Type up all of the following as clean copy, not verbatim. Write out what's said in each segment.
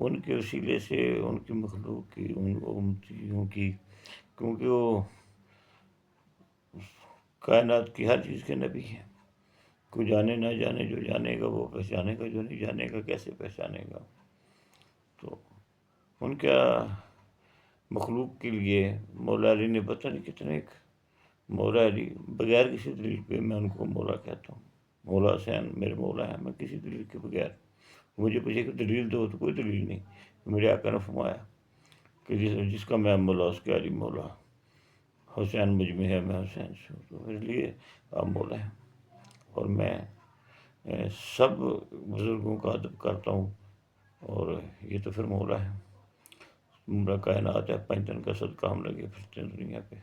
ان کے وسیلے سے ان کی مخلوق کی ان امتیوں کی، کیونکہ وہ کائنات کی ہر چیز کے نبی ہیں۔ کوئی جانے نہ جانے، جو جانے گا وہ پہچانے گا، جو نہیں جانے گا کیسے پہچانے گا؟ تو ان کا مخلوق کے لیے مولا علی نے پتہ نہیں کتنے ایک مولا علی، بغیر کسی دلیل پہ میں ان کو مولا کہتا ہوں۔ مولا حسین میرے مولا ہیں، میں کسی دلیل کے بغیر، مجھے پوچھے کہ دلیل دو، تو کوئی دلیل نہیں۔ میرے آقا نے فرمایا کہ جس کا میں مولا اس کے علی مولا، حسین مجھ میں ہے، میں حسین سے ہوں، تو میرے لیے آپ مولا ہیں۔ اور میں سب بزرگوں کا ادب کرتا ہوں، اور یہ تو پھر مولا ہے، عمرہ کائنات ہے، پنج دن کا صدقہ ہم لگے پھرتے ہیں دنیا پہ۔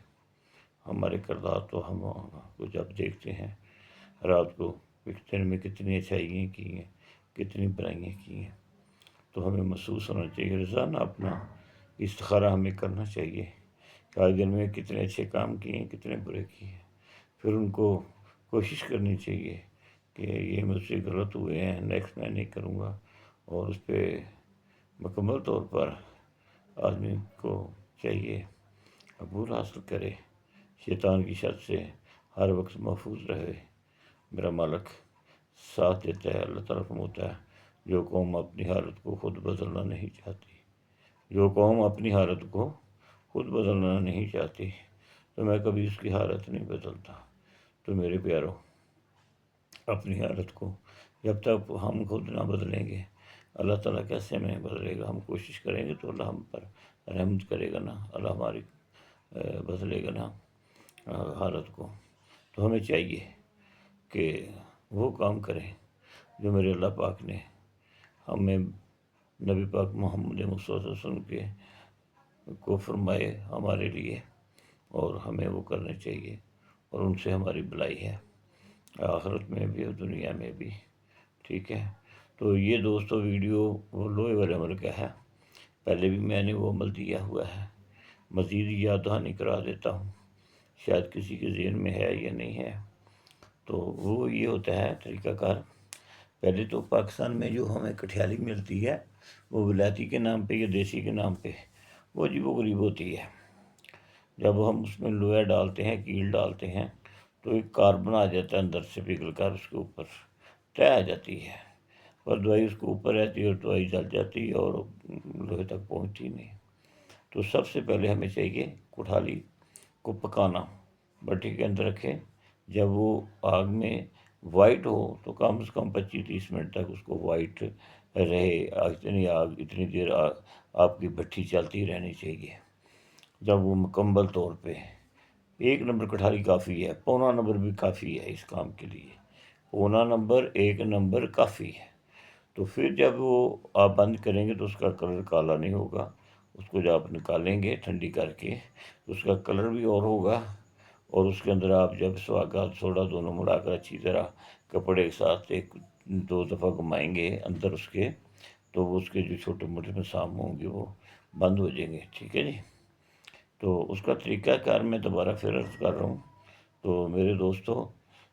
ہمارے کردار تو ہم کو جب دیکھتے ہیں رات کو دن میں کتنی اچھائیاں کی ہیں، کتنی برائیاں کی ہیں، تو ہمیں محسوس ہونا چاہیے روزانہ اپنا استخارہ ہمیں کرنا چاہیے کہ آج دن میں کتنے اچھے کام کیے ہیں، کتنے برے کیے ہیں، پھر ان کو کوشش کرنی چاہیے کہ یہ مجھ سے غلط ہوئے ہیں، نیکسٹ میں نہیں کروں گا، اور اس پہ مکمل طور پر آدمی کو چاہیے عبور حاصل کرے، شیطان کی شر سے ہر وقت محفوظ رہے۔ میرا مالک ساتھ دیتا ہے۔ اللہ تعالیٰ فرماتا ہے جو قوم اپنی حالت کو خود بدلنا نہیں چاہتی، جو قوم اپنی حالت کو خود بدلنا نہیں چاہتی، تو میں کبھی اس کی حالت نہیں بدلتا۔ تو میرے پیاروں، اپنی حالت کو جب تک ہم خود نہ بدلیں گے، اللہ تعالیٰ کیسے میں بدلے گا؟ ہم کوشش کریں گے تو اللہ ہم پر رحمت کرے گا نا، اللہ ہماری بدلے گا نا حالت کو۔ تو ہمیں چاہیے کہ وہ کام کریں جو میرے اللہ پاک نے ہمیں نبی پاک محمد مصطفیٰ صلی اللہ علیہ وسلم کے کو فرمائے ہمارے لیے، اور ہمیں وہ کرنے چاہیے، اور ان سے ہماری بھلائی ہے آخرت میں بھی اور دنیا میں بھی۔ ٹھیک ہے، تو یہ دوستو ویڈیو وہ لوہے والے عمل کا ہے، پہلے بھی میں نے وہ عمل دیا ہوا ہے، مزید یاد دہانی کرا دیتا ہوں، شاید کسی کے ذہن میں ہے یا نہیں ہے۔ تو وہ یہ ہوتا ہے طریقہ کار، پہلے تو پاکستان میں جو ہمیں کٹھیالی ملتی ہے وہ ولایتی کے نام پہ یا دیسی کے نام پہ وہ عجیب و غریب ہوتی ہے۔ جب ہم اس میں لوہا ڈالتے ہیں، کیل ڈالتے ہیں، تو ایک کاربن آ جاتا ہے اندر سے پگھل کر، اس کے اوپر طے آ جاتی ہے، اور دوائی اس کے اوپر رہتی ہے، اور دوائی جل جاتی ہے اور لوہے تک پہنچتی نہیں۔ تو سب سے پہلے ہمیں چاہیے کٹھالی کو پکانا، بھٹی کے اندر رکھیں، جب وہ آگ میں وائٹ ہو تو کم سے کم 25-30 منٹ تک اس کو وائٹ رہے، اتنی دیر آپ کی بھٹی چلتی رہنی چاہیے۔ جب وہ مکمل طور پہ 1 نمبر کٹھالی کافی ہے، پونا نمبر بھی کافی ہے اس کام کے لیے، پونا نمبر 1 نمبر کافی ہے۔ تو پھر جب وہ آپ بند کریں گے تو اس کا کلر کالا نہیں ہوگا، اس کو جب آپ نکالیں گے ٹھنڈی کر کے اس کا کلر بھی اور ہوگا، اور اس کے اندر آپ جب سواگات سوڈا دونوں ملا کر اچھی طرح کپڑے کے ساتھ 1-2 دفعہ گھمائیں گے اندر اس کے، تو وہ اس کے جو چھوٹے موٹے مسام ہوں گے وہ بند ہو جائیں گے۔ ٹھیک ہے جی، تو اس کا طریقہ کار میں دوبارہ پھر عرض کر رہا ہوں۔ تو میرے دوستو،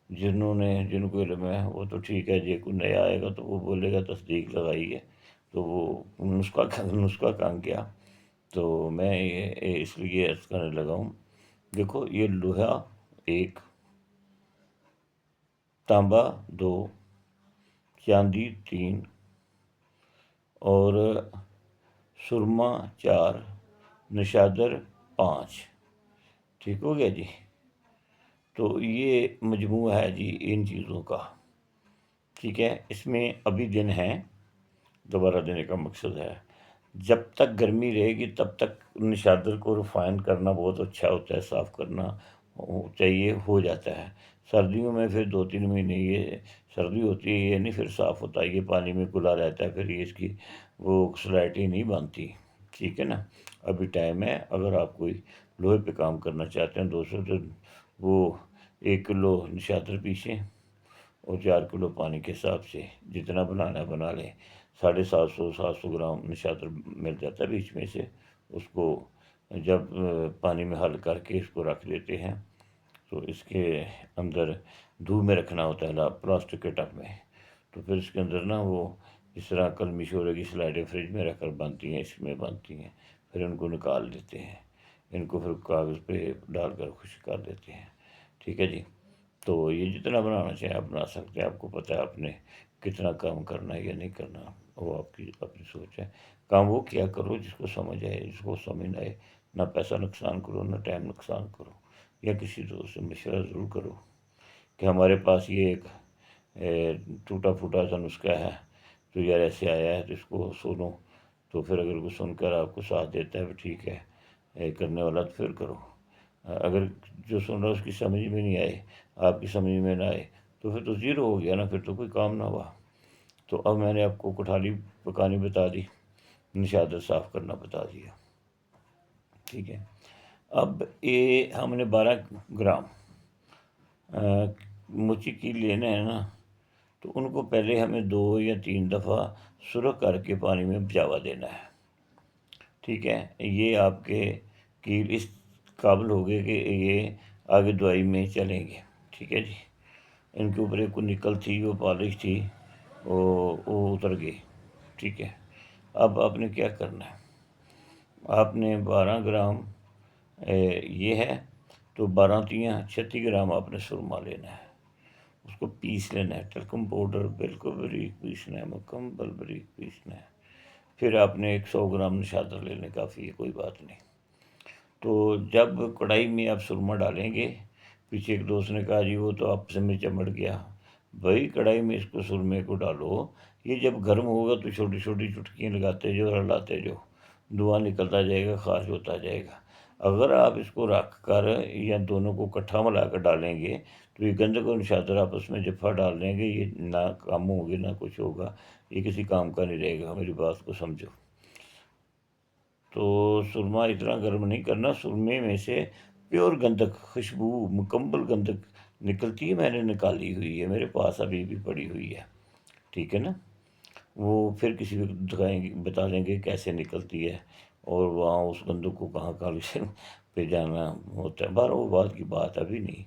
جن کو علم ہے وہ تو ٹھیک ہے جی، کوئی نیا آئے گا تو وہ بولے گا تصدیق لگائیے، تو وہ نسخہ کام کیا، تو میں یہ اس لیے عرض کرنے لگا ہوں۔ دیکھو، یہ لوہا 1، تانبا 2، چاندی 3، اور سرما 4، نشادر 5۔ ٹھیک ہو گیا جی؟ تو یہ مجموعہ ہے جی ان چیزوں کا۔ ٹھیک ہے، اس میں ابھی دن ہے، دوبارہ دینے کا مقصد ہے جب تک گرمی رہے گی تب تک نشادر کو ریفائن کرنا بہت اچھا ہوتا ہے، صاف کرنا چاہیے، ہو جاتا ہے۔ سردیوں میں پھر 2-3 مہینے یہ سردی ہوتی ہے، یہ نہیں پھر صاف ہوتا، یہ پانی میں گلا رہتا ہے، پھر یہ اس کی وہ سلائٹی نہیں بنتی۔ ٹھیک ہے نا، ابھی ٹائم ہے۔ اگر آپ کوئی لوہے پہ کام کرنا چاہتے ہیں دوستوں، تو وہ 1 کلو نشادر پیسیں، اور 4 کلو پانی کے حساب سے جتنا بنانا ہے بنا لیں۔ 750 گرام نشادر مل جاتا ہے بیچ میں سے، اس کو جب پانی میں حل کر کے اس کو رکھ دیتے ہیں، تو اس کے اندر دھوپ میں رکھنا ہوتا ہے پلاسٹک کے ٹب میں، تو پھر اس کے اندر نا وہ اس طرح کلمی شورے کی سلائڈیں فریج میں رکھ کر بنتی ہیں، اس میں بنتی ہیں، پھر ان کو نکال لیتے ہیں، ان کو پھر کاغذ پہ ڈال کر خشک کر دیتے ہیں، ٹھیک ہے جی۔ تو یہ جتنا بنانا چاہیں آپ بنا سکتے ہیں، آپ کو پتہ ہے آپ نے کتنا کام کرنا ہے یا نہیں کرنا، وہ آپ کی اپنی سوچ ہے۔ کام وہ کیا کرو جس کو سمجھ آئے، جس کو سمجھ نہ آئے، نہ پیسہ نقصان کرو، نہ ٹائم نقصان کرو، یا کسی دوست سے مشورہ ضرور کرو کہ ہمارے پاس یہ ایک ٹوٹا پھوٹا سا نسخہ ہے تو یار ایسے آیا ہے تو اس کو سنو، تو پھر اگر کوئی سن کر آپ کو ساتھ دیتا ہے ٹھیک ہے، کرنے والا تو پھر کرو، اگر جو سن رہا اس کی سمجھ میں نہیں آئے، آپ کی سمجھ میں نہ آئے، تو پھر تو زیرو ہو گیا نا، پھر تو کوئی کام نہ ہوا۔ تو اب میں نے آپ کو کٹھالی پکانی بتا دی، نشادر صاف کرنا بتا دیا، ٹھیک ہے۔ اب یہ ہم نے 12 گرام مچی کی لینا ہے نا، تو ان کو پہلے ہمیں 2 یا 3 دفعہ سرخ کر کے پانی میں بھجاوا دینا ہے، ٹھیک ہے۔ یہ آپ کے کیل اس قابل ہو گئے کہ یہ آگے دوائی میں چلیں گے، ٹھیک ہے جی۔ ان کے اوپر ایک نکل تھی، وہ پالش تھی، وہ اتر گئی، ٹھیک ہے۔ اب آپ نے کیا کرنا ہے، آپ نے 12 گرام یہ ہے تو 12 تیاں 36 گرام آپ نے سرما لینا ہے، اس کو پیس لینا ہے، ٹلکم پاؤڈر بالکل باریک پیسنا ہے، مکمل باریک پیسنا ہے۔ پھر آپ نے 100 گرام نشادر لینے، کافی ہے، کوئی بات نہیں۔ تو جب کڑھائی میں آپ سرما ڈالیں گے، پیچھے ایک دوست نے کہا جی وہ تو آپس میں چمڑ گیا، بھائی کڑھائی میں اس کو سرمے کو ڈالو، یہ جب گرم ہوگا تو چھوٹی چھوٹی چٹکیاں لگاتے جو اور ہلاتے جو، دھواں نکلتا جائے گا، خارج ہوتا جائے گا۔ اگر آپ اس کو رکھ کر یا دونوں کو کٹھا ملا کر ڈالیں گے تو یہ گندک اور نشادر آپس میں جفا ڈال دیں گے، یہ نہ کام ہوگی نہ کچھ ہوگا، یہ کسی کام کا نہیں رہے گا، میری بات کو سمجھو۔ تو سرما اتنا گرم نہیں کرنا، سرمے میں سے پیور گندک، خوشبو، مکمل گندک نکلتی ہے، میں نے نکالی ہوئی ہے، میرے پاس ابھی بھی پڑی ہوئی ہے، ٹھیک ہے نا۔ وہ پھر کسی کو دکھائیں گے، بتا دیں گے کیسے نکلتی ہے، اور وہاں اس گندک کو کہاں کہاں پہ جانا ہوتا ہے، بہر وہ بات کی بات ابھی نہیں،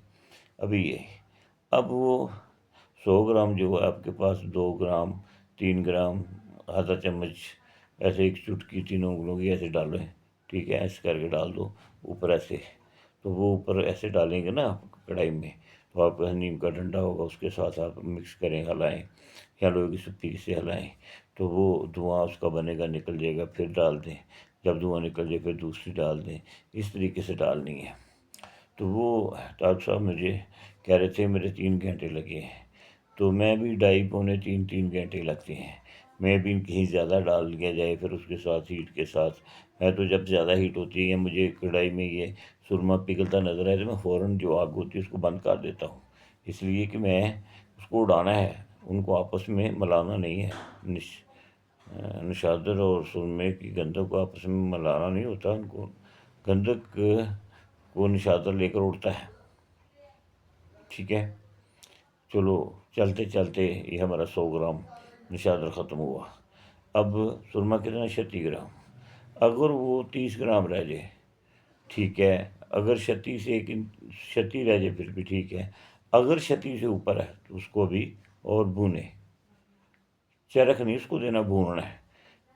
ابھی یہ۔ اب وہ 100 گرام جو ہے آپ کے پاس 2 گرام 3 گرام آدھا چمچ ایسے ایک چٹکی 3 انگلوں کی ایسے ڈالیں، ٹھیک ہے، ایسے کر کے ڈال دو اوپر ایسے، تو وہ اوپر ایسے ڈالیں گے نا کڑھائی میں، تو آپ کا نیم کا ڈنڈا ہوگا اس کے ساتھ آپ مکس کریں، ہلائیں، یا لوہے کی سپی سے ہلائیں، تو وہ دھواں اس کا بنے گا، نکل جائے گا، پھر ڈال دیں، جب دھواں نکل جائے پھر دوسری ڈال دیں، اس طریقے سے ڈالنی ہے۔ تو وہ ڈاکٹر صاحب مجھے کہہ رہے تھے میرے 3 گھنٹے لگے ہیں، تو میں بھی 2.5 پونے 3 گھنٹے لگتے ہیں، میں بھی کہیں زیادہ ڈال لیا جائے پھر اس کے ساتھ ہیٹ کے ساتھ، میں تو جب زیادہ ہیٹ ہوتی ہے یا مجھے کڑھائی میں یہ سرما پگھلتا نظر آئے تو میں فوراً جو آگ ہوتی ہے اس کو بند کر دیتا ہوں، اس لیے کہ میں اس کو اڑانا ہے، ان کو آپس میں ملانا نہیں ہے، نشادر اور سرمے کی گندک کو آپس میں ملانا نہیں ہوتا، ان کو گندک کو نشادر لے کر اڑتا ہے، ٹھیک ہے۔ چلو چلتے چلتے یہ ہمارا 100 گرام نشادر ختم ہوا۔ اب سرما کتنا، 36 گرام، اگر وہ 30 گرام رہ جائے، ٹھیک ہے، اگر 36 سے 36 رہ جائے پھر بھی ٹھیک ہے، اگر 36 سے اوپر ہے تو اس کو بھی اور بھونے، چرخ نہیں اس کو دینا، بھوننا ہے،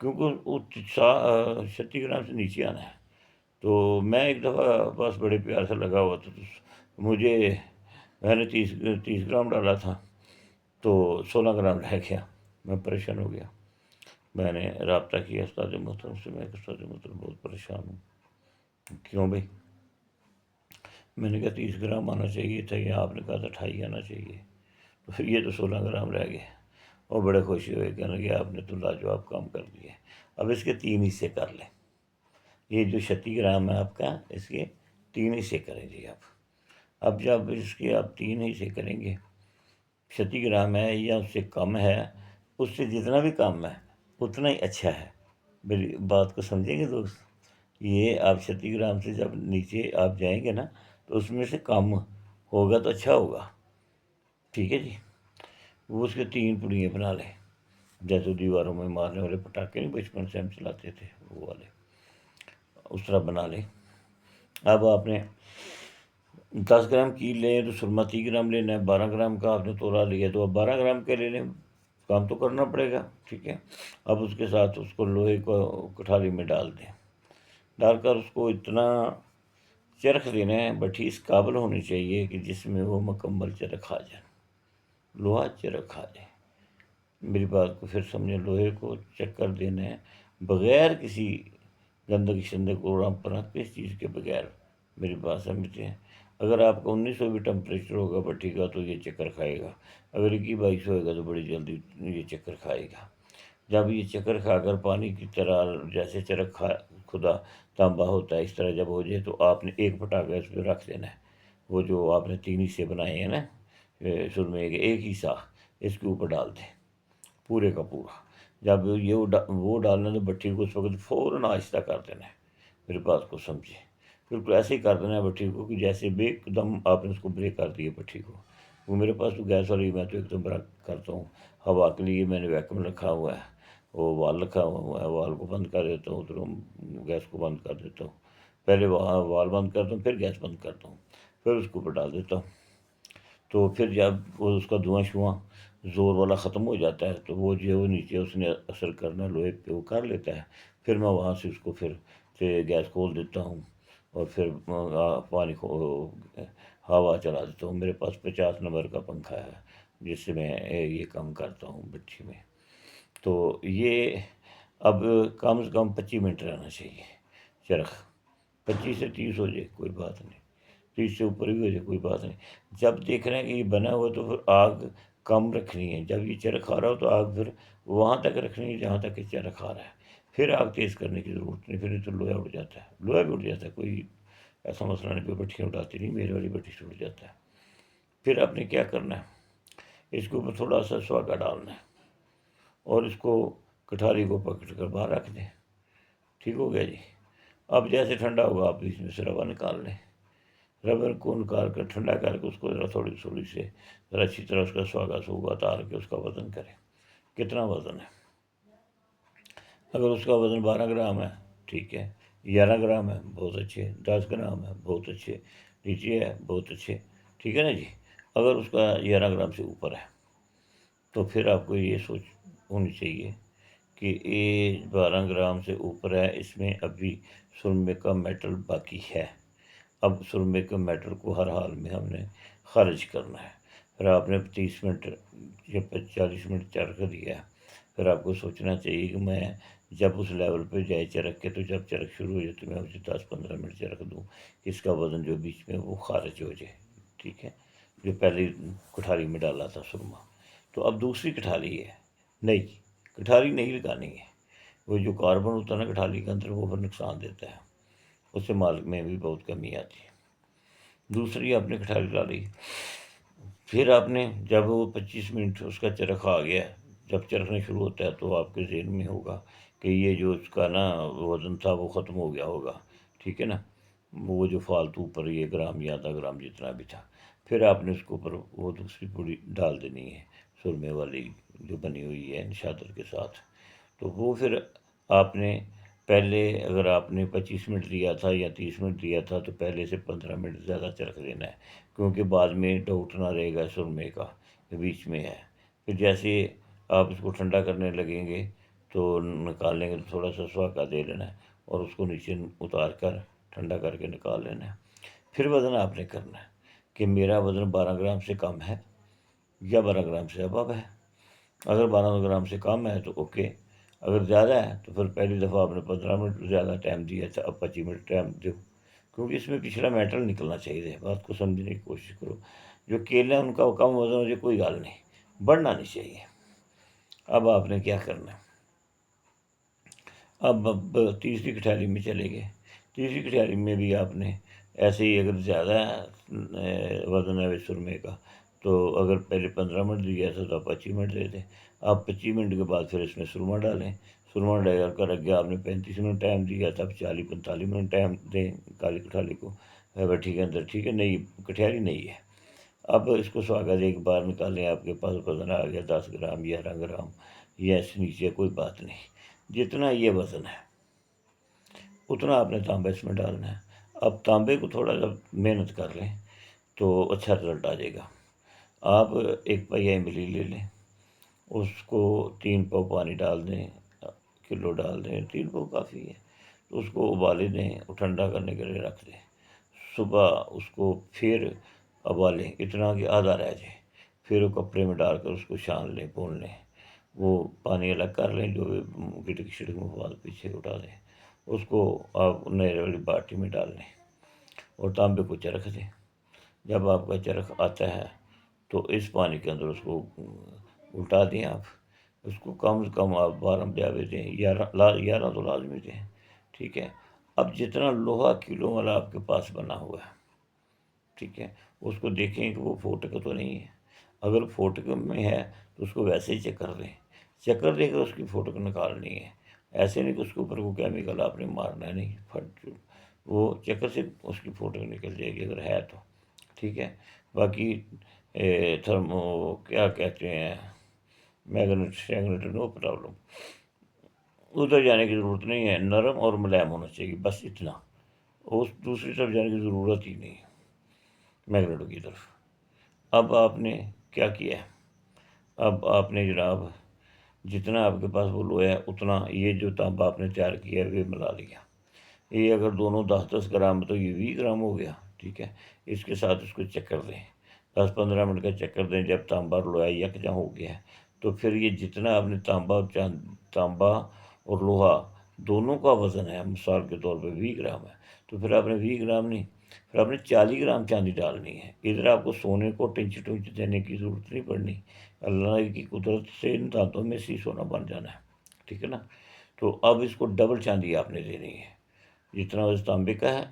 کیونکہ وہ 36 گرام سے نیچے آنا ہے۔ تو میں ایک دفعہ بس بڑے پیار سے لگا ہوا تھا، تو میں نے 30 گرام ڈالا تھا تو 16 گرام رہ گیا، میں پریشان ہو گیا، میں نے رابطہ کیا استاد محترم سے، میں استاد محترم بہت پریشان ہوں، کیوں بھائی؟ میں نے کہا 30 گرام آنا چاہیے تھا، یا آپ نے کہا تھا 28 آنا چاہیے، تو پھر یہ تو 16 گرام رہ گئے، اور بڑے خوشی ہوئے، کہنے لگے آپ نے تو لاجواب کام کر دیا، اب اس کے 3 حصے کر لیں، یہ جو 36 گرام ہے آپ کا، اس کے 3 حصے کریں جی آپ۔ اب جب اس کے آپ 3 حصے کریں گے، 36 گرام ہے یا اس سے کم ہے، اس سے جتنا بھی کم ہے اتنا ہی اچھا ہے، میری بات کو سمجھیں گے دوست؟ یہ آپ 36 گرام سے جب نیچے آپ جائیں گے نا تو اس میں سے کم ہوگا تو اچھا ہوگا، ٹھیک ہے جی۔ وہ اس کے 3 پڑیاں بنا لیں، جیسے دیواروں میں مارنے والے پٹاخے نہیں بچپن سے ہم چلاتے تھے وہ والے، اس طرح بنا لیں۔ اب آپ نے 10 گرام کی لیں تو سرما 30 گرام لینا ہے، 12 گرام کا آپ نے تولا لیا تو اب 12 گرام کے لے لیں، کام تو کرنا پڑے گا، ٹھیک ہے۔ اب اس کے ساتھ اس کو لوہے کو کٹھاری میں ڈال دیں، ڈال کر اس کو اتنا چرخ دینا ہے، بٹھی اس قابل ہونی چاہیے کہ جس میں وہ مکمل چرخ آ جائے، لوہا چرخ آ جائے۔ میری بات کو پھر سمجھیں، لوہے کو چکر دینا ہے بغیر کسی گندگی شندگی کو کسی چیز کے بغیر، میری بات سمجھتے ہیں۔ اگر آپ کا 1900 بھی ٹمپریچر ہوگا بٹھی کا تو یہ چکر کھائے گا، اگر 21-22 ہوئے گا تو بڑی جلدی یہ چکر کھائے گا۔ جب یہ چکر کھا کر پانی کی طرح جیسے چرخ خدا تانبا ہوتا ہے اس طرح جب ہو جائے تو آپ نے ایک پٹاخہ اس پہ رکھ دینا ہے، وہ جو آپ نے 3 حصے بنائے ہیں نا سرمے کے، ایک حصہ اس کے اوپر ڈال دیں پورے کا پورا۔ جب یہ وہ ڈالنا تو بٹھی کو اس وقت فوراً آہستہ کر دینا ہے، میری بات کو سمجھے، بالکل ایسے ہی کر دینا ہے بٹھی کو کہ جیسے بھی ایک دم آپ نے اس کو بریک کر دی ہے بٹھی کو۔ وہ میرے پاس تو گیس والی، میں تو ایک دم بریک کرتا ہوں، ہوا کے لیے میں نے ویکیوم رکھا ہوا ہے، وہ وال رکھا ہوا ہے، وال کو بند کر دیتا ہوں تو گیس کو بند کر دیتا ہوں، پہلے وہاں وال بند کرتا ہوں پھر گیس بند کرتا ہوں، پھر اس کے اوپر ڈال دیتا ہوں۔ تو پھر جب وہ اس کا دھواں شواں زور والا ختم ہو جاتا ہے تو وہ جو ہے وہ نیچے اس نے اثر کرنا لوہے پہ وہ کر لیتا ہے، پھر میں وہاں سے اس کو پھر سے گیس کھول دیتا ہوں اور پھر پانی کو ہوا چلا دیتا ہوں۔ میرے پاس 50 نمبر کا پنکھا ہے جس سے میں یہ کام کرتا ہوں بٹھی میں۔ تو یہ اب کم سے کم 25 منٹ رہنا چاہیے چرخ، 25 سے 30 ہو جائے کوئی بات نہیں، 30 سے اوپر بھی ہو جائے کوئی بات نہیں۔ جب دیکھ رہے ہیں کہ یہ بنا ہوا تو پھر آگ کم رکھنی ہے، جب یہ چرخ آ رہا ہو تو آگ پھر وہاں تک رکھنی ہے جہاں تک کہ چرخ آ رہا ہے، پھر آگ تیز کرنے کی ضرورت نہیں، پھر نہیں تو لوہا اڑ جاتا ہے، لوہا بھی اڑ جاتا ہے، کوئی ایسا مسئلہ نہیں، کوئی بٹھیاں اڑاتی نہیں، میرے والی بٹھی سے اڑ جاتا ہے۔ پھر آپ نے کیا کرنا ہے، اس کے اوپر تھوڑا سا سواگا ڈالنا ہے اور اس کو کٹھاری کو پکڑ کر باہر رکھ دیں، ٹھیک ہو گیا جی۔ اب جیسے ٹھنڈا ہوگا آپ اس میں سے روا نکال لیں، ربر کو نکال کر ٹھنڈا کر کے اس کو ذرا تھوڑی تھوڑی سے ذرا اچھی طرح اس کا سواگا سوگا اتار کے اس کا وزن کریں، کتنا وزن ہے۔ اگر اس کا وزن 12 گرام ہے ٹھیک ہے، 11 گرام ہے بہت اچھے، 10 گرام ہے بہت اچھے، نیچے ہے بہت اچھے، ٹھیک ہے نا جی۔ اگر اس کا 11 گرام سے اوپر ہے تو پھر آپ کو یہ سوچ ہونی چاہیے کہ یہ 12 گرام سے اوپر ہے، اس میں ابھی سرمے کا میٹل باقی ہے، اب سرمے کے میٹر کو ہر حال میں ہم نے خارج کرنا ہے۔ پھر آپ نے 30 منٹ یا 40 منٹ چرخ دیا ہے، پھر آپ کو سوچنا چاہیے کہ میں جب اس لیول پہ جائے چرخ کے تو جب چرخ شروع ہو جائے تو میں اسے 10-15 منٹ چرخ دوں، اس کا وزن جو بیچ میں وہ خارج ہو جائے، ٹھیک ہے، جو پہلی کٹھاری میں ڈالا تھا سرما۔ تو اب دوسری کٹھاری ہے، نہیں کٹھاری نہیں لگانی ہے، وہ جو کاربن ہوتا ہے نا کٹھاری کے اندر وہ پھر نقصان دیتا ہے، اس سے مال میں بھی بہت کمی آتی ہے۔ دوسری آپ نے کٹھاری ڈالی، پھر آپ نے جب وہ 25 منٹ اس کا چرخ آ گیا، جب چرخنا شروع ہوتا ہے تو آپ کے ذہن میں ہوگا کہ یہ جو اس کا نا وزن تھا وہ ختم ہو گیا ہوگا، ٹھیک ہے نا، وہ جو فالتو اوپر یہ گرام یا آدھا گرام جتنا بھی تھا، پھر آپ نے اس کے اوپر وہ دوسری پوڑی ڈال دینی ہے سرمے والی جو بنی ہوئی ہے نشادر کے ساتھ۔ تو وہ پھر آپ نے پہلے اگر آپ نے 25 منٹ دیا تھا یا 30 منٹ دیا تھا تو پہلے سے 15 منٹ زیادہ چرخ دینا ہے، کیونکہ بعد میں ڈاؤٹ نہ رہے گا سرمے کا کہ بیچ میں ہے۔ پھر جیسے آپ اس کو ٹھنڈا کرنے لگیں گے تو نکالیں گے تو تھوڑا سا سواگا دے لینا ہے اور اس کو نیچے اتار کر ٹھنڈا کر کے نکال لینا ہے۔ پھر وزن آپ نے کرنا ہے کہ میرا وزن 12 گرام سے کم ہے یا 12 گرام سے ابو ہے، اگر 12 گرام سے کم ہے تو اوکے، اگر زیادہ ہے تو پھر پہلی دفعہ آپ نے 15 منٹ زیادہ ٹائم دیا تھا، اب 25 منٹ ٹائم دو، کیونکہ اس میں پچھلا میٹل نکلنا چاہیے، بات کو سمجھنے کی کوشش کرو۔ جو کیلے ہیں ان کا کم وزن ہو جائے کوئی گل نہیں، بڑھنا نہیں چاہیے۔ اب آپ نے کیا کرنا ہے، اب تیسری کٹھاری میں چلے گئے، تیسری کٹھاری میں بھی آپ نے ایسے ہی اگر زیادہ وزن ہے سرمے کا تو اگر پہلے 15 منٹ دیا تھا تو آپ 25 منٹ دے دیں، آپ 25 منٹ کے بعد پھر اس میں سرما ڈالیں، سرما ڈال کر اگے آپ نے 35 منٹ ٹائم دیا تھا، اب 40-45 منٹ ٹائم دیں کالی کٹھاری کو بٹھی کے اندر، ٹھیک ہے، نئی کٹھاری نہیں ہے۔ اب اس کو سواگا دے ایک بار نکالیں، آپ کے پاس وزن آ گیا 10 گرام 11 گرام یا اس نیچے کوئی بات نہیں، جتنا یہ وزن ہے اتنا آپ نے تانبا اس میں ڈالنا ہے۔ اب تانبے کو تھوڑا سا محنت کر لیں تو اچھا رزلٹ آ جائے گا۔ آپ ایک پہیا املی لے لیں، اس کو 3 پاؤ پانی ڈال دیں، کلو ڈال دیں، 3 پاؤ کافی ہے، تو اس کو ابالے دیں اور ٹھنڈا کرنے کے لیے رکھ دیں۔ صبح اس کو پھر ابالیں اتنا کہ آدھا رہ جائے، پھر وہ کپڑے میں ڈال کر اس کو چھان لیں، پون لیں، وہ پانی الگ کر لیں، جو گٹک شٹک مواد پیچھے اٹھا دیں، اس کو آپ نئے والی باٹی میں ڈال لیں اور تانبے کو چرخ دیں۔ جب آپ کا چرخ آتا ہے تو اس پانی کے اندر اس کو الٹا دیں، آپ اس کو کم سے کم آپ 12 بجاوے دیں، 11 تو لازمی دیں، ٹھیک ہے۔ اب جتنا لوہا کلو والا آپ کے پاس بنا ہوا ہے، ٹھیک ہے، اس کو دیکھیں کہ وہ فوٹک تو نہیں ہے، اگر فوٹک میں ہے تو اس کو ویسے ہی چکر دیں، چکر دے کر اس کی فوٹک نکالنی ہے، ایسے نہیں کہ اس کے اوپر وہ کیمیکل آپ نے مارنا ہے، نہیں، وہ چکر سے اس کی فوٹک نکل جائے گی اگر ہے تو، ٹھیک ہے۔ باقی تھرمو کیا کہتے ہیں، میگنیٹ شیگنیٹ، نو پرابلم، ادھر جانے کی ضرورت نہیں ہے، نرم اور ملائم ہونا چاہیے، بس اتنا، اس دوسری طرف جانے کی ضرورت ہی نہیں ہے میگنیٹوں کی طرف۔ اب آپ نے کیا کیا ہے، اب آپ نے جناب جتنا آپ کے پاس وہ لوہا ہے اتنا یہ جو تانبا آپ نے تیار کیا ہے وہ ملا لیا، یہ اگر دونوں 10-10 گرام تو یہ 20 گرام ہو گیا، ٹھیک ہے۔ اس کے ساتھ اس کو چکر دیں، 10-15 منٹ کا چکر دیں، جب تانبا اور لوہا یکجاں ہو گیا ہے تو پھر یہ جتنا آپ نے تانبا اور لوہا دونوں کا وزن ہے، مثال کے طور پہ 20 گرام ہے، تو پھر آپ نے 20 گرام نہیں، پھر آپ نے 40 گرام چاندی ڈالنی ہے۔ ادھر آپ کو سونے کو ٹنچ دینے کی ضرورت نہیں پڑنی، اللہ کی قدرت سے ان دانتوں میں سے سونا بن جانا ہے، ٹھیک ہے نا۔ تو اب اس کو ڈبل چاندی آپ نے دینی ہے، جتنا وزن تانبے کا ہے،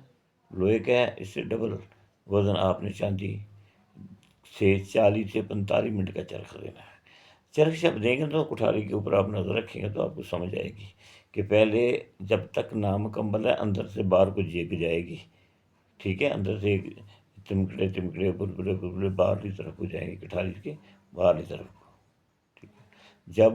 لوہے کا ہے، اس سے ڈبل وزن آپ نے چاندی سے 40 سے 45 منٹ کا چرخ دینا ہے۔ چرخ جب دیں گے تو کٹھاری کے اوپر آپ نظر رکھیں گے تو آپ کو سمجھ آئے گی کہ پہلے جب تک نامکمل ہے اندر سے باہر کو جھک جائے گی، ٹھیک ہے، اندر سے تمکڑے بربرے باہر کی طرف ہو جائیں گے، کٹھاری کے باہر کی طرف کو، ٹھیک ہے۔ جب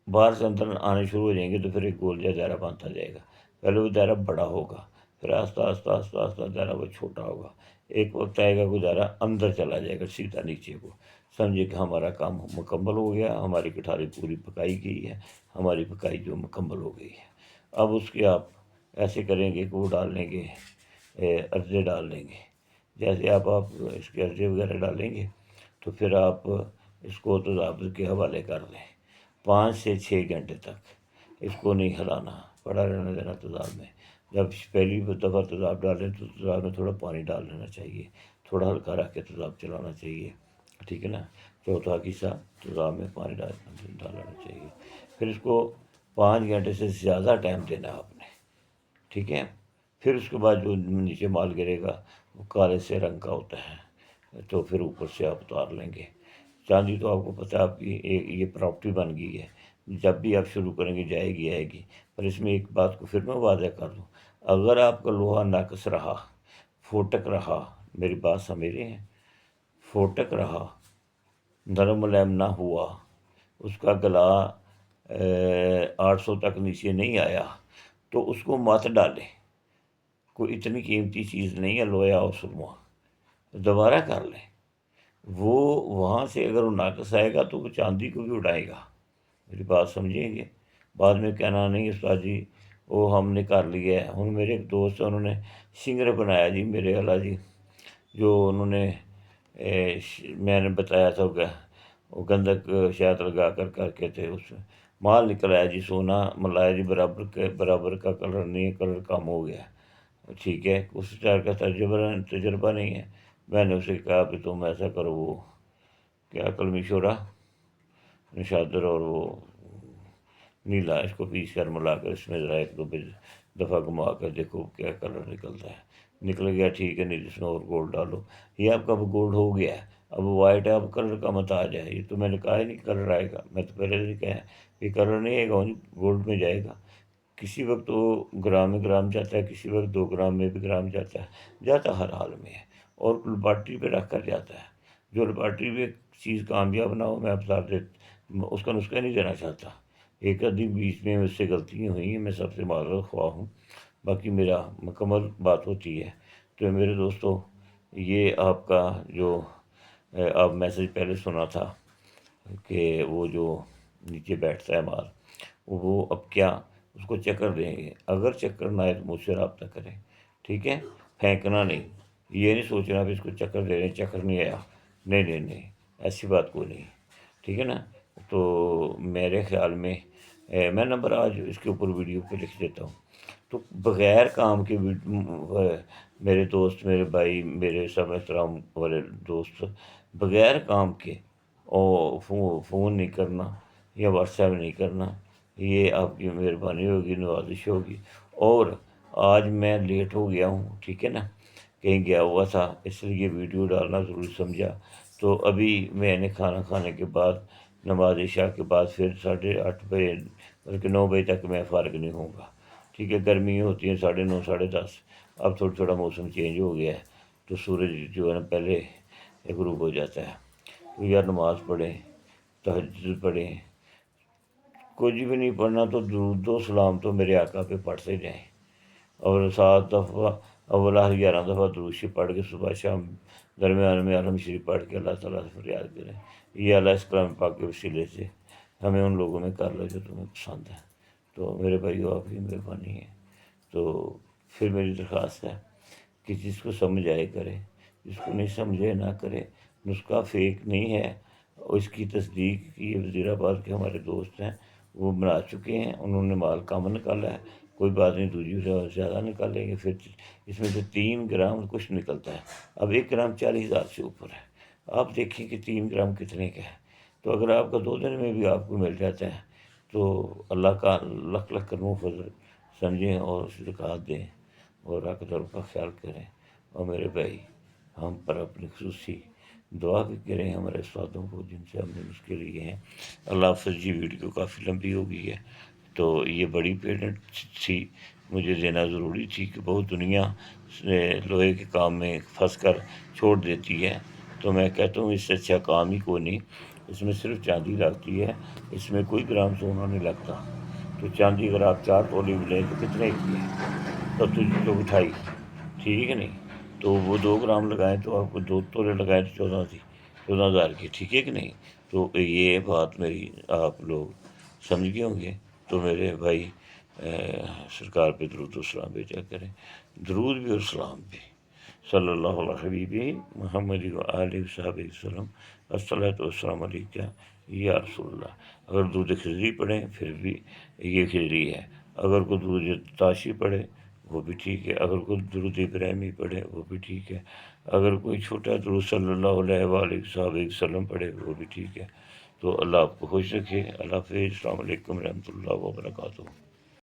باہر سے اندر آنے شروع ہو جائیں گے تو پھر ایک گول جا دائرہ بنتا جائے گا، پہلے وہ دائرہ بڑا ہوگا، پھر آہستہ آہستہ آہستہ آہستہ دائرہ وہ چھوٹا ہوگا، ایک وقت آئے گا وہ دائرہ اندر چلا جائے گا سیدھا نیچے کو، سمجھے کہ ہمارا کام مکمل ہو گیا، ہماری کٹھاری پوری پکائی گئی ہے، ہماری پکائی جو مکمل ہو گئی ہے۔ اب اس کے آپ ایسے کریں گے کہ وہ ڈال لیں گے، ارضے ڈال لیں گے، جیسے آپ اس کے ارضے وغیرہ ڈالیں گے تو پھر آپ اس کو تذاب کے حوالے کر دیں، 5 سے 6 گھنٹے تک اس کو نہیں ہلانا، پڑا رہنے دینا تذاب میں۔ جب پہلی دفعہ تذاب ڈالیں تو تذاب میں تھوڑا پانی ڈال لینا چاہیے، تھوڑا ہلکا رکھ کے تذاب چلانا چاہیے، ٹھیک ہے نا۔ چوتھا حصہ تذاب میں پانی ڈالنا چاہیے، پھر اس کو 5 گھنٹے سے زیادہ ٹائم دینا آپ نے، ٹھیک ہے۔ پھر اس کے بعد جو نیچے مال گرے گا وہ کالے سے رنگ کا ہوتا ہے، تو پھر اوپر سے آپ اتار لیں گے۔ چاندی تو آپ کو پتہ ہے آپ کی یہ پراپرٹی بن گئی ہے، جب بھی آپ شروع کریں گے جائے گی آئے گی۔ پر اس میں ایک بات کو پھر میں واضح کر دوں، اگر آپ کا لوہا ناقص رہا، فوٹک رہا، میری بات سمجھ رہے ہیں، فوٹک رہا، نرم ملائم نہ ہوا، اس کا گلا 800 تک نیچے نہیں آیا تو اس کو مت ڈالیں، کوئی اتنی قیمتی چیز نہیں ہے لوہا اور سرما، دوبارہ کر لیں۔ وہ وہاں سے اگر وہ ناقص آئے گا تو وہ چاندی کو بھی اڑائے گا، میری بات سمجھیں گے، بعد میں کہنا نہیں استاد جی وہ ہم نے کر لیا ہے۔ ہوں میرے ایک دوست ہیں، انہوں نے سنگر بنایا جی، میرے والا جی، جو انہوں نے میں نے بتایا تھا کہ وہ گندک شاید لگا کر کے تھے، اس میں مال نکل آیا جی، سونا ملایا جی، برابر کا کلر نہیں ہے، کلر کم ہو گیا، ٹھیک ہے۔ اس طرح کا تجربہ نہیں ہے۔ میں نے اسے کہا کہ تم ایسا کرو، وہ کیا کلمی شورا نشادر اور وہ نیلا، اس کو پیس کر ملا کر اس میں ذرا 1-2 دفعہ گھما کر دیکھو کیا کلر نکلتا ہے، نکل گیا ٹھیک ہے، نہیں اس میں اور گولڈ ڈالو، یہ آپ کا اب گولڈ ہو گیا ہے، اب وائٹ ہے، اب کلر کا مت آ جائے، یہ تو میں نے کہا ہی نہیں کلر آئے گا، میں تو پہلے سے کہا یہ کلر نہیں آئے گا، گولڈ میں جائے گا، کسی وقت وہ گرام میں گرام جاتا ہے، کسی وقت 2 گرام میں بھی گرام جاتا ہر حال میں ہے، اور لیبارٹری پہ رکھ کر جاتا ہے۔ جو لیبارٹری پہ چیز کامیاب نہ ہو، میں اس کا نسخہ نہیں دینا چاہتا، ایک آدھی بیچ میں اس سے غلطیاں ہوئی ہیں، میں سب سے معذرت خواہ ہوں، باقی میرا مکمل بات ہوتی ہے۔ تو میرے دوستو، یہ آپ کا جو آپ میسج پہلے سنا تھا کہ وہ جو نیچے بیٹھتا ہے مال وہ اب کیا اس کو چکر دیں گے، اگر چکر نہ آئے تو مجھ سے رابطہ کریں، ٹھیک ہے، پھینکنا نہیں، یہ نہیں سوچنا کہ اس کو چکر دے رہے ہیں چکر نہیں آیا، نہیں نہیں نہیں، ایسی بات کوئی نہیں، ٹھیک ہے نا۔ تو میرے خیال میں میں نمبر آج اس کے اوپر ویڈیو پہ لکھ دیتا ہوں۔ تو بغیر کام کے میرے دوست، میرے بھائی، میرے سب احترام والے دوست، بغیر کام کے اور فون نہیں کرنا یا واٹس ایپ نہیں کرنا، یہ آپ کی مہربانی ہوگی، نوازش ہوگی۔ اور آج میں لیٹ ہو گیا ہوں، ٹھیک ہے نا، کہیں گیا ہوا تھا، اس لیے ویڈیو ڈالنا ضروری سمجھا۔ تو ابھی میں نے کھانا کھانے کے بعد نماز عشاء کے بعد پھر 8:30 بجے بلکہ 9 بجے تک میں فارغ نہیں ہوں گا، ٹھیک ہے۔ گرمی ہوتی ہے 9:30 10:30، اب تھوڑا موسم چینج ہو گیا ہے تو سورج جو ہے نا پہلے غروب ہو جاتا ہے۔ تو یا نماز پڑھیں، تہجد پڑھیں، کچھ بھی نہیں پڑھنا تو درود و سلام تو میرے آقا پہ پڑھتے جائیں، اور 7 دفعہ اول 11 دفعہ درود شریف پڑھ کے صبح شام درمیان میں عالم شریف پڑھ کے اللہ تعالیٰ سے فریاد کریں، یہ اللہ اس کلام پاک کے وسیلے سے ہمیں ان لوگوں میں کر لو جو تمہیں پسند ہے۔ تو میرے بھائیو آپ کی مہربانی ہے، تو پھر میری درخواست ہے کہ جس کو سمجھ آئے کرے، جس کو نہیں سمجھے نہ کرے، نسخہ فیک نہیں ہے، اور اس کی تصدیق یہ وزیر آباد کے ہمارے دوست ہیں وہ بنا چکے ہیں، انہوں نے مال کم نکالا ہے، کوئی بات نہیں، دوسری زیادہ نکالیں گے، پھر اس میں سے 3 گرام کچھ نکلتا ہے، اب 1 گرام 40,000 سے اوپر ہے، آپ دیکھیں کہ 3 گرام کتنے کا ہے۔ تو اگر آپ کا 2 دن میں بھی آپ کو مل جاتا ہے تو اللہ کا لکھ لکھ کروں فضل سمجھیں اور زکوٰۃ دیں اور اقدار کا خیال کریں۔ اور میرے بھائی ہم پر اپنی خصوصی دعا بھی کریں ہمارے استادوں کو جن سے ہم نے نسخے لیے ہیں۔ اللہ حافظ جی، ویڈیو کافی لمبی ہو گئی ہے تو یہ بڑی پیمنٹ تھی، مجھے دینا ضروری تھی کہ بہت دنیا لوہے کے کام میں پھنس کر چھوڑ دیتی ہے، تو میں کہتا ہوں اس سے اچھا کام ہی کوئی نہیں، اس میں صرف چاندی لگتی ہے، اس میں کوئی گرام سونا نہیں لگتا۔ تو چاندی اگر آپ 4 تولے بھی لیں تو کتنے کی ہے؟ تو 28، ٹھیک ہے نہیں، تو وہ 2 گرام لگائیں تو آپ کو 2 تولے لگائیں تو 14,000 کی، ٹھیک ہے کہ نہیں۔ تو یہ بات میری آپ لوگ سمجھ گئے ہوں گے۔ تو میرے بھائی سرکار پہ درود و سلام بھیجا کریں، درود بھی اور سلام بھی، صلی اللہ علیہ حبیبی محمد و آلہ وصحبہ وسلم، الصلاۃ والسلام علیکہ یا رسول اللہ۔ اگر درود خضری پڑھیں پھر بھی یہ خضری ہے، اگر کوئی درود تاشی پڑھے وہ بھی ٹھیک ہے، اگر کوئی درود ابراہیمی پڑھے وہ بھی ٹھیک ہے، اگر کوئی چھوٹا درود صلی اللہ علیہ وآلہ وصحبہ وسلم پڑھے وہ بھی ٹھیک ہے۔ تو اللہ آپ کو خوش رکھے، اللہ حافظ، السلام علیکم ورحمۃ اللہ وبرکاتہ۔